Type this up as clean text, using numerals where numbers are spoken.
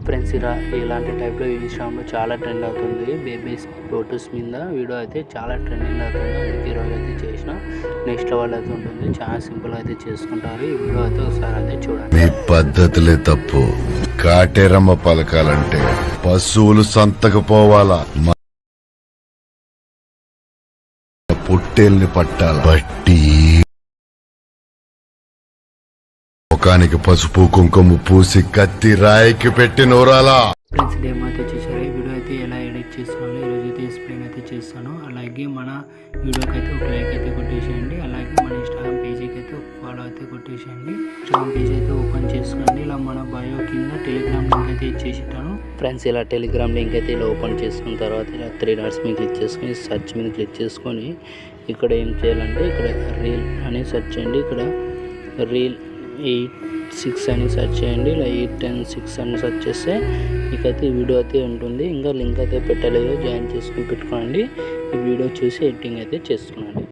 Friends ఇలాంటి టైప్లో ఇన్స్టాగ్రామ్లో చాలా ట్రెండ్ అవుతుంది. బేబీస్ ఫొటోస్ మీద వీడియో అయితే చాలా ట్రెండింగ్ అవుతుంది. అందుకే ఈరోజు అయితే చేసిన నెక్స్ట్ లెవెల్ అయితే ఉంటుంది. చాలా సింపుల్ అయితే చేసుకుంటారు. ఈ వీడియో అయితే ఒకసారి అయితే చూడండి. మీ పద్ధతులే తప్పు. కాటేరమ్మ పలకాలంటే పశువులు సంతకపోవాలా, పొట్టేల్ని పట్టాల బట్టి ముఖానికి పసుపు కుంకుమ పూసి కత్తి రాయికి పెట్టి నూరాలా. ఫ్రెండ్స్ ఏమైతే చూసారో ఈ వీడియో అయితే ఎలా ఎడిట్ చేస్తానో ఈరోజు అయితే ఎక్స్ప్లెయిన్ అయితే చేస్తాను. అలాగే మన వీడియోకి అయితే ఒక లైక్ అయితే కొట్టేసేయండి. అలాగే మన ఇన్స్టాగ్రామ్ పేజీకి అయితే ఒక ఫాలో అయితే కొట్టేసేయండి. ఇన్స్టాగ్రామ్ పేజ్ అయితే ఓపెన్ చేసుకోండి. ఇలా మన బయో కింద టెలిగ్రామ్ లింక్ అయితే ఇచ్చేసిటాను. ఫ్రెండ్స్ ఇలా టెలిగ్రామ్ లింక్ అయితే ఇలా ఓపెన్ చేసుకున్న తర్వాత ఇలా 3 డాట్స్ మీద క్లిక్ చేసుకొని సెర్చ్ మీద క్లిక్ చేసుకొని ఇక్కడ ఏం చేయాలంటే ఇక్కడ రీల్ అని సెర్చ్ చేయండి. ఇక్కడ రీల్ 8:6 అని సెర్చ్ చేయండి. ఇలా 8:10:6 అని సెర్చ్ చేస్తే మీకైతే ఈ వీడియో అయితే ఉంటుంది. ఇంకా లింక్ అయితే పెట్టలేదు, జాయిన్ చేసుకుని పెట్టుకోండి. ఈ వీడియో చూసి ఎడిటింగ్ అయితే చేసుకున్నాను.